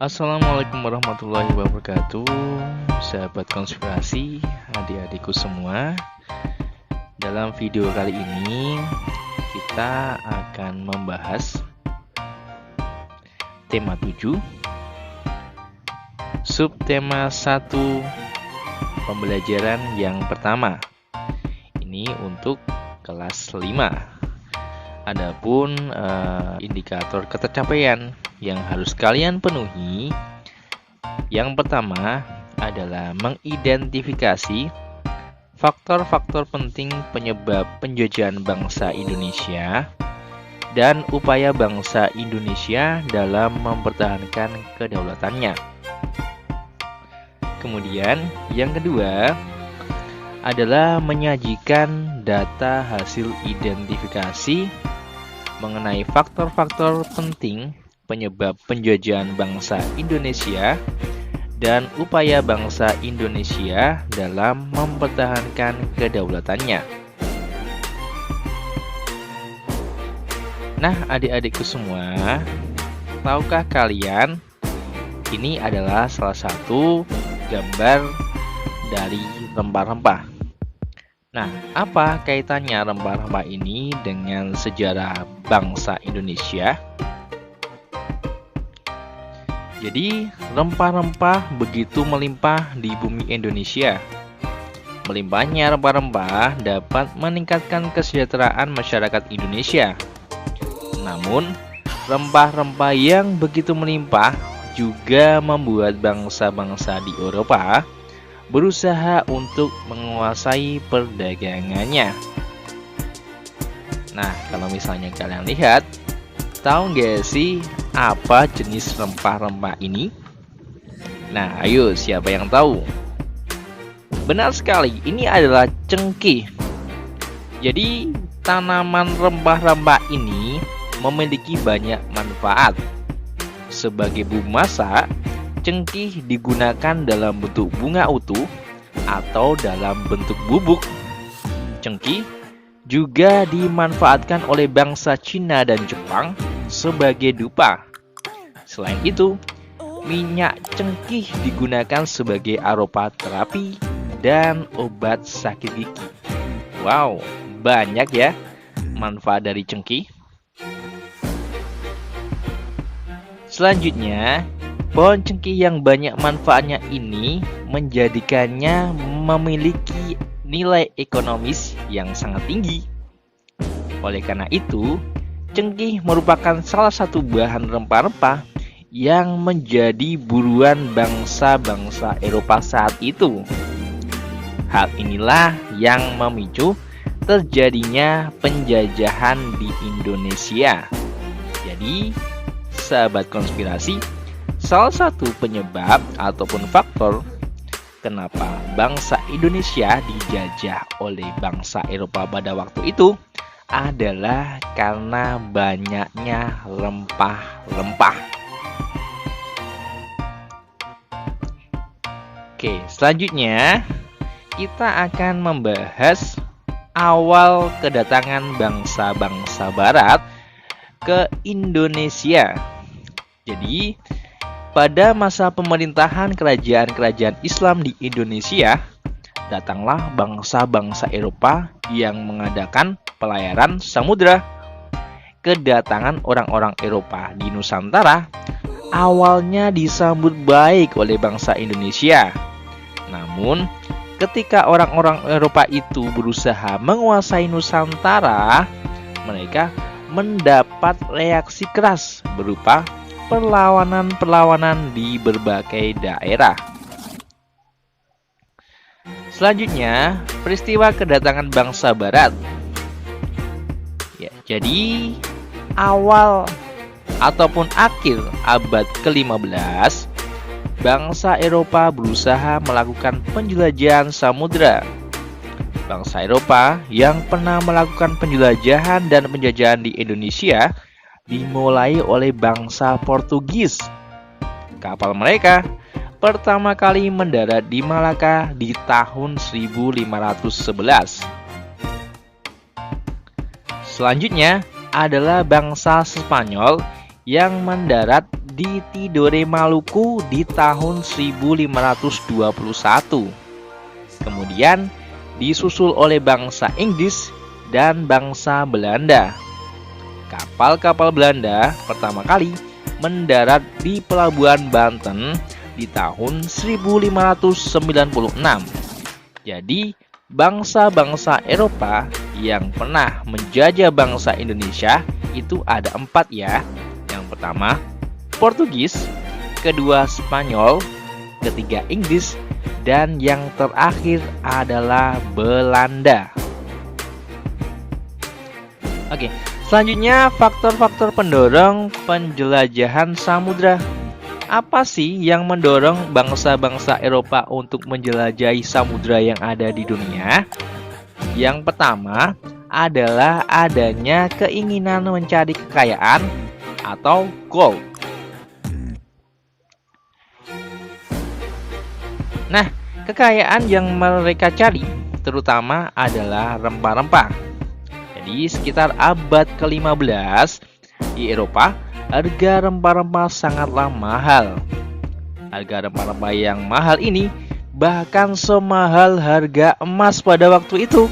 Assalamualaikum warahmatullahi wabarakatuh, sahabat konspirasi, adik-adikku semua. Dalam video kali ini kita akan membahas tema 7, subtema 1, pembelajaran yang pertama. Ini untuk kelas 5. Adapun indikator ketercapaian yang harus kalian penuhi, yang pertama adalah mengidentifikasi faktor-faktor penting penyebab penjajahan bangsa Indonesia dan upaya bangsa Indonesia dalam mempertahankan kedaulatannya. Kemudian yang kedua adalah menyajikan data hasil identifikasi mengenai faktor-faktor penting penyebab penjajahan bangsa Indonesia dan upaya bangsa Indonesia dalam mempertahankan kedaulatannya. Nah, adik-adikku semua, tahukah kalian ini adalah salah satu gambar dari rempah-rempah. Nah, apa kaitannya rempah-rempah ini dengan sejarah bangsa Indonesia? Jadi, rempah-rempah begitu melimpah di bumi Indonesia. Melimpahnya rempah-rempah dapat meningkatkan kesejahteraan masyarakat Indonesia. Namun, rempah-rempah yang begitu melimpah juga membuat bangsa-bangsa di Eropa berusaha untuk menguasai perdagangannya. Nah, kalau misalnya kalian lihat, tahu nggak sih apa jenis rempah-rempah ini? Nah, ayo, siapa yang tahu? Benar sekali, ini adalah cengkeh. Jadi, tanaman rempah-rempah ini memiliki banyak manfaat. Sebagai bumbu masak, cengkeh digunakan dalam bentuk bunga utuh atau dalam bentuk bubuk. Cengkeh juga dimanfaatkan oleh bangsa Cina dan Jepang sebagai dupa. Selain itu, minyak cengkeh digunakan sebagai aromaterapi dan obat sakit gigi. Wow, banyak ya manfaat dari cengkeh. Selanjutnya, pohon cengkeh yang banyak manfaatnya ini menjadikannya memiliki nilai ekonomis yang sangat tinggi. Oleh karena itu, cengkeh merupakan salah satu bahan rempah-rempah yang menjadi buruan bangsa-bangsa Eropa saat itu. Hal inilah yang memicu terjadinya penjajahan di Indonesia. Jadi, sahabat konspirasi, salah satu penyebab ataupun faktor kenapa bangsa Indonesia dijajah oleh bangsa Eropa pada waktu itu adalah karena banyaknya rempah-rempah. Oke, selanjutnya kita akan membahas awal kedatangan bangsa-bangsa Barat ke Indonesia. Jadi, pada masa pemerintahan kerajaan-kerajaan Islam di Indonesia, datanglah bangsa-bangsa Eropa yang mengadakan pelayaran samudra. Kedatangan orang-orang Eropa di Nusantara awalnya disambut baik oleh bangsa Indonesia. Namun, ketika orang-orang Eropa itu berusaha menguasai Nusantara, mereka mendapat reaksi keras berupa perlawanan-perlawanan di berbagai daerah. Selanjutnya, peristiwa kedatangan bangsa Barat. Ya, jadi awal ataupun akhir abad ke-15, bangsa Eropa berusaha melakukan penjelajahan samudra. Bangsa Eropa yang pernah melakukan penjelajahan dan penjajahan di Indonesia dimulai oleh bangsa Portugis. Kapal mereka pertama kali mendarat di Malaka di tahun 1511. Selanjutnya adalah bangsa Spanyol yang mendarat di Tidore Maluku di tahun 1521. Kemudian disusul oleh bangsa Inggris dan bangsa Belanda. Kapal-kapal Belanda pertama kali mendarat di Pelabuhan Banten di tahun 1596. Jadi, bangsa-bangsa Eropa yang pernah menjajah bangsa Indonesia itu ada 4 ya. Yang pertama, Portugis, kedua Spanyol, ketiga Inggris, dan yang terakhir adalah Belanda. Oke, selanjutnya faktor-faktor pendorong penjelajahan samudra. Apa sih yang mendorong bangsa-bangsa Eropa untuk menjelajahi samudra yang ada di dunia? Yang pertama adalah adanya keinginan mencari kekayaan atau gold. Nah, kekayaan yang mereka cari terutama adalah rempah-rempah. Jadi sekitar abad ke-15 di Eropa, harga rempah-rempah sangatlah mahal. Harga rempah-rempah yang mahal ini bahkan semahal harga emas pada waktu itu.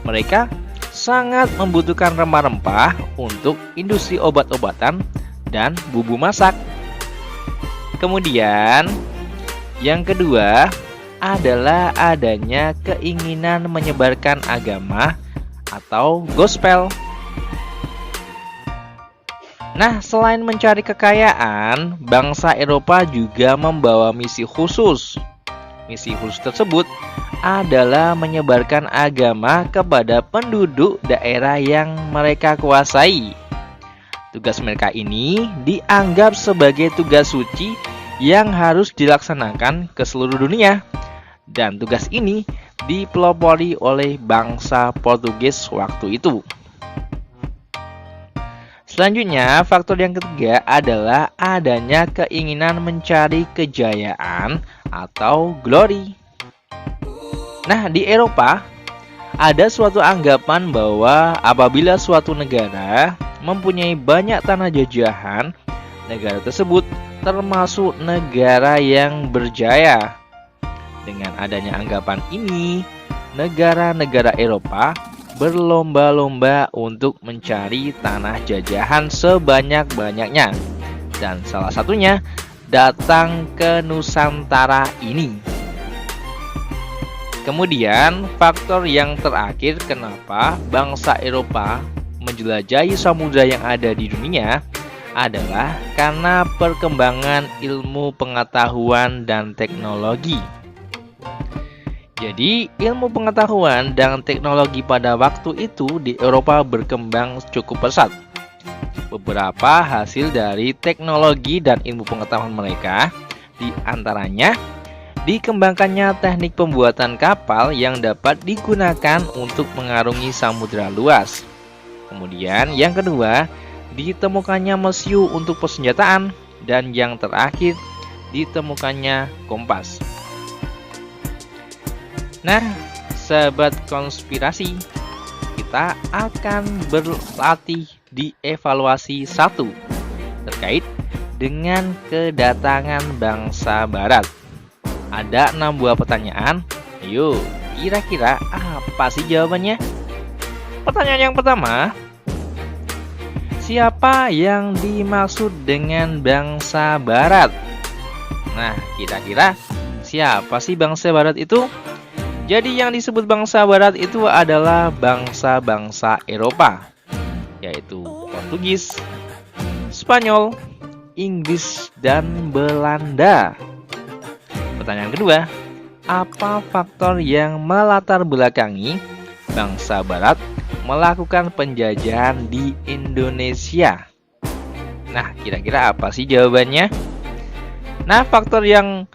Mereka sangat membutuhkan rempah-rempah untuk industri obat-obatan dan bumbu masak. Kemudian, yang kedua adalah adanya keinginan menyebarkan agama atau gospel. Nah, selain mencari kekayaan, bangsa Eropa juga membawa misi khusus. Misi khusus tersebut adalah menyebarkan agama kepada penduduk daerah yang mereka kuasai. Tugas mereka ini dianggap sebagai tugas suci yang harus dilaksanakan ke seluruh dunia. Dan tugas ini dipelopori oleh bangsa Portugis waktu itu. Selanjutnya, faktor yang ketiga adalah adanya keinginan mencari kejayaan atau glory. Nah, di Eropa ada suatu anggapan bahwa apabila suatu negara mempunyai banyak tanah jajahan, negara tersebut termasuk negara yang berjaya. Dengan adanya anggapan ini, negara-negara Eropa berlomba-lomba untuk mencari tanah jajahan sebanyak-banyaknya. Dan salah satunya datang ke Nusantara ini. Kemudian, faktor yang terakhir kenapa bangsa Eropa menjelajahi samudra yang ada di dunia adalah karena perkembangan ilmu pengetahuan dan teknologi. Jadi, ilmu pengetahuan dan teknologi pada waktu itu di Eropa berkembang cukup pesat. Beberapa hasil dari teknologi dan ilmu pengetahuan mereka, di antaranya dikembangkannya teknik pembuatan kapal yang dapat digunakan untuk mengarungi samudra luas. Kemudian yang kedua, ditemukannya mesiu untuk persenjataan, dan yang terakhir ditemukannya kompas. Nah, sahabat konspirasi, kita akan berlatih di evaluasi 1 terkait dengan kedatangan bangsa barat. Ada 6 buah pertanyaan. Ayo, kira-kira apa sih jawabannya? Pertanyaan yang pertama, siapa yang dimaksud dengan bangsa barat? Nah, kira-kira siapa sih bangsa barat itu? Jadi yang disebut bangsa barat itu adalah bangsa-bangsa Eropa, yaitu Portugis, Spanyol, Inggris, dan Belanda. Pertanyaan kedua, apa faktor yang melatar belakangi bangsa barat melakukan penjajahan di Indonesia? Nah, kira-kira apa sih jawabannya? Nah, faktor yang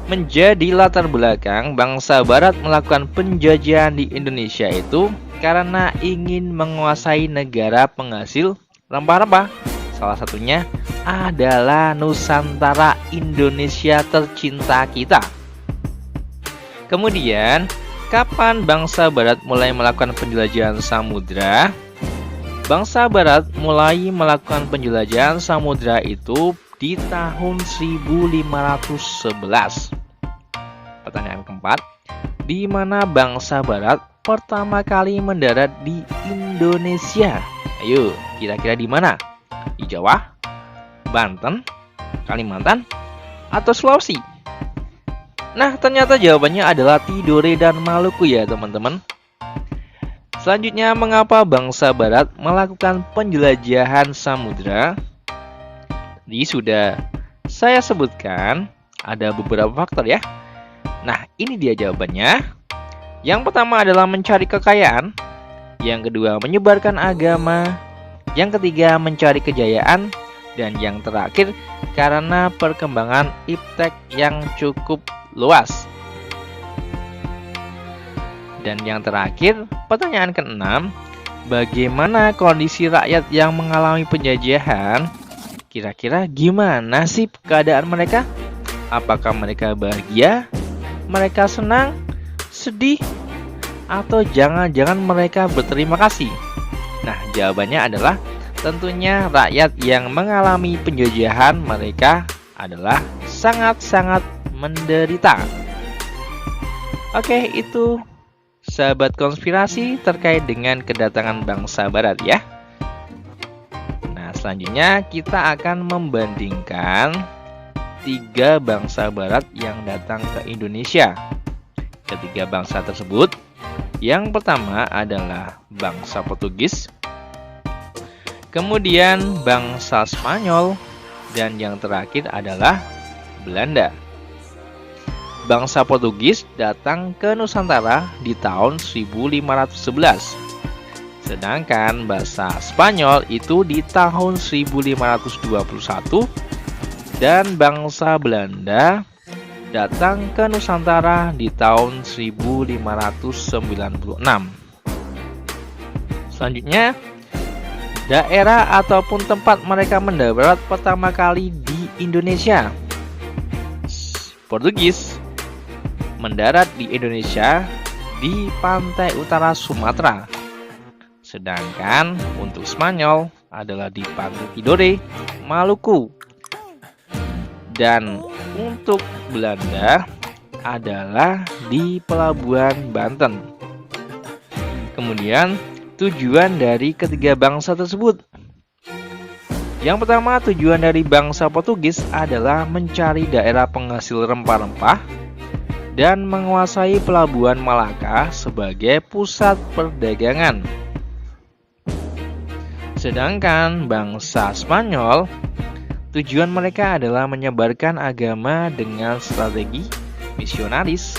menjadi latar belakang bangsa barat melakukan penjajahan di Indonesia itu karena ingin menguasai negara penghasil rempah-rempah. Salah satunya adalah Nusantara, Indonesia tercinta kita. Kemudian, kapan bangsa barat mulai melakukan penjelajahan samudra? Bangsa barat mulai melakukan penjelajahan samudra itu di tahun 1511. Pertanyaan keempat, di mana bangsa Barat pertama kali mendarat di Indonesia? Ayo, kira-kira di mana? Di Jawa, Banten, Kalimantan, atau Sulawesi? Nah, ternyata jawabannya adalah Tidore dan Maluku ya, teman-teman. Selanjutnya, mengapa bangsa Barat melakukan penjelajahan samudra? Jadi sudah saya sebutkan ada beberapa faktor ya. Nah, ini dia jawabannya. Yang pertama adalah mencari kekayaan. Yang kedua, menyebarkan agama. Yang ketiga, mencari kejayaan. Dan yang terakhir, karena perkembangan iptek yang cukup luas. Dan yang terakhir, pertanyaan ke-6, bagaimana kondisi rakyat yang mengalami penjajahan? Kira-kira gimana sih keadaan mereka? Apakah mereka bahagia? Mereka senang? Sedih? Atau jangan-jangan mereka berterima kasih? Nah, jawabannya adalah tentunya rakyat yang mengalami penjajahan mereka adalah sangat-sangat menderita. Oke, itu sahabat konspirasi terkait dengan kedatangan bangsa Barat ya. Nah, selanjutnya kita akan membandingkan 3 bangsa Barat yang datang ke Indonesia. Ketiga bangsa tersebut, yang pertama adalah bangsa Portugis, kemudian bangsa Spanyol, dan yang terakhir adalah Belanda. Bangsa Portugis datang ke Nusantara di tahun 1511. Sedangkan bangsa Spanyol itu di tahun 1521 dan bangsa Belanda datang ke Nusantara di tahun 1596. Selanjutnya, daerah ataupun tempat mereka mendarat pertama kali di Indonesia. Portugis mendarat di Indonesia di pantai utara Sumatera. Sedangkan untuk Spanyol adalah di pantai Tidore, Maluku. Dan untuk Belanda adalah di Pelabuhan Banten. Kemudian tujuan dari ketiga bangsa tersebut. Yang pertama, tujuan dari bangsa Portugis adalah mencari daerah penghasil rempah-rempah dan menguasai Pelabuhan Malaka sebagai pusat perdagangan. Sedangkan bangsa Spanyol, tujuan mereka adalah menyebarkan agama dengan strategi misionaris.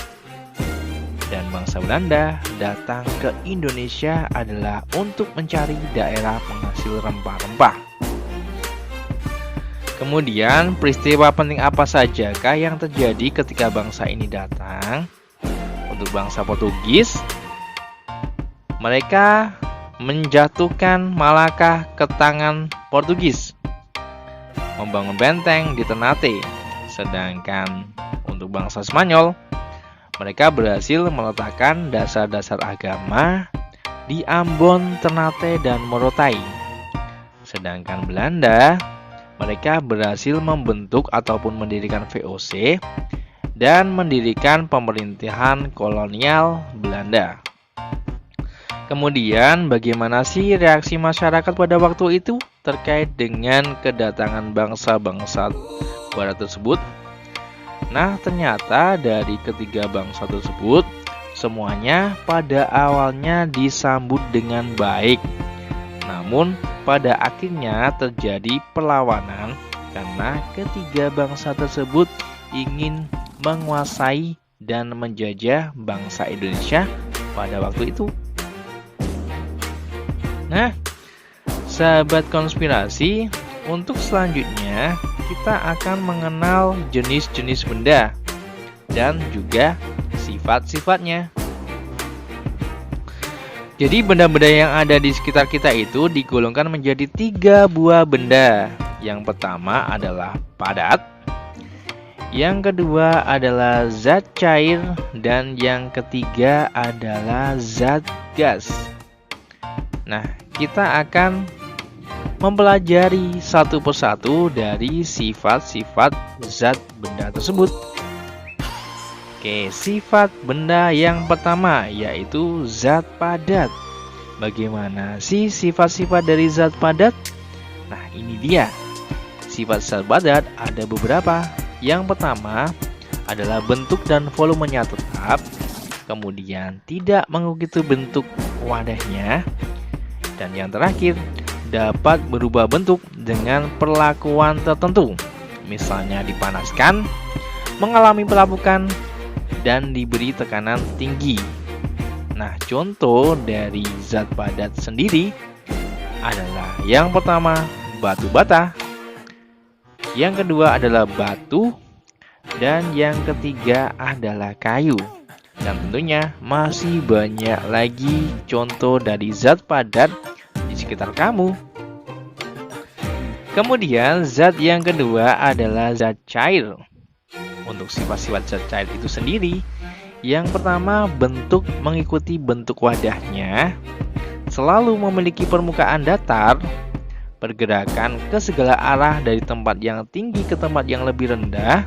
Dan bangsa Belanda datang ke Indonesia adalah untuk mencari daerah penghasil rempah-rempah. Kemudian, peristiwa penting apa sajakah yang terjadi ketika bangsa ini datang? Untuk bangsa Portugis, mereka menjatuhkan Malaka ke tangan Portugis, membangun benteng di Ternate. Sedangkan untuk bangsa Spanyol, mereka berhasil meletakkan dasar-dasar agama di Ambon, Ternate, dan Morotai. Sedangkan Belanda, mereka berhasil membentuk ataupun mendirikan VOC dan mendirikan pemerintahan kolonial Belanda. Kemudian, bagaimana sih reaksi masyarakat pada waktu itu terkait dengan kedatangan bangsa-bangsa Barat tersebut? Nah, ternyata dari ketiga bangsa tersebut, semuanya pada awalnya disambut dengan baik. Namun, pada akhirnya terjadi perlawanan karena ketiga bangsa tersebut ingin menguasai dan menjajah bangsa Indonesia pada waktu itu. Nah, sahabat konspirasi, untuk selanjutnya kita akan mengenal jenis-jenis benda dan juga sifat-sifatnya. Jadi benda-benda yang ada di sekitar kita itu digolongkan menjadi 3 buah benda. Yang pertama adalah padat, yang kedua adalah zat cair, dan yang ketiga adalah zat gas. Nah, kita akan mempelajari satu persatu dari sifat-sifat zat benda tersebut. Oke, sifat benda yang pertama yaitu zat padat. Bagaimana sih sifat-sifat dari zat padat? Nah, ini dia. Sifat zat padat ada beberapa. Yang pertama adalah bentuk dan volumenya tetap, kemudian tidak mengikuti bentuk wadahnya, dan yang terakhir dapat berubah bentuk dengan perlakuan tertentu, misalnya dipanaskan, mengalami pelapukan, dan diberi tekanan tinggi. Nah, contoh dari zat padat sendiri adalah yang pertama batu bata, yang kedua adalah batu, dan yang ketiga adalah kayu. Dan tentunya masih banyak lagi contoh dari zat padat di sekitar kamu. Kemudian zat yang kedua adalah zat cair. Untuk sifat-sifat zat cair itu sendiri, yang pertama bentuk mengikuti bentuk wadahnya, selalu memiliki permukaan datar, pergerakan ke segala arah dari tempat yang tinggi ke tempat yang lebih rendah,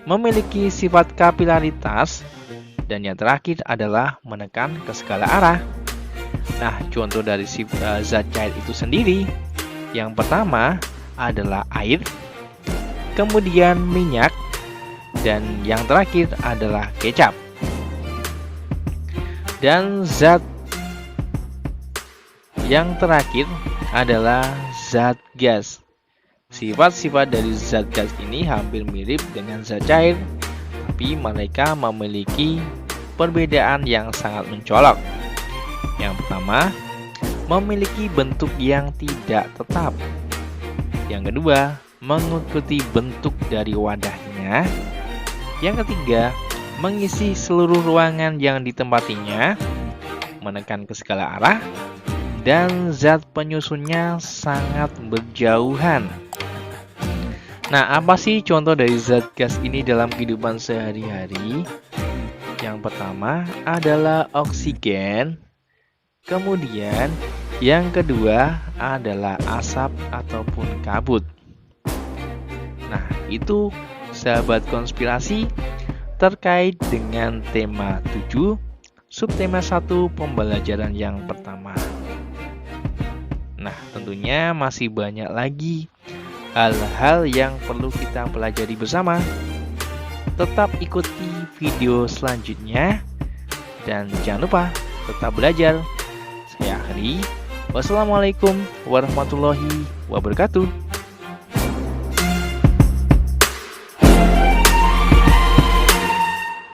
memiliki sifat kapilaritas, dan yang terakhir adalah menekan ke segala arah. Nah, contoh dari zat cair itu sendiri, yang pertama adalah air, kemudian minyak, dan yang terakhir adalah kecap. Dan zat yang terakhir adalah zat gas. Sifat-sifat dari zat gas ini hampir mirip dengan zat cair, tapi mereka memiliki perbedaan yang sangat mencolok. Yang pertama, memiliki bentuk yang tidak tetap. Yang kedua, mengikuti bentuk dari wadahnya. Yang ketiga, mengisi seluruh ruangan yang ditempatinya, menekan ke segala arah, dan zat penyusunnya sangat berjauhan. Nah, apa sih contoh dari zat gas ini dalam kehidupan sehari-hari? Yang pertama adalah oksigen, kemudian yang kedua adalah asap ataupun kabut. Nah, itu sahabat konspirasi terkait dengan tema 7, subtema 1 pembelajaran yang pertama. Nah, tentunya masih banyak lagi hal-hal yang perlu kita pelajari bersama. Tetap ikuti video selanjutnya dan jangan lupa tetap belajar. Saya akhiri. Wassalamualaikum warahmatullahi wabarakatuh.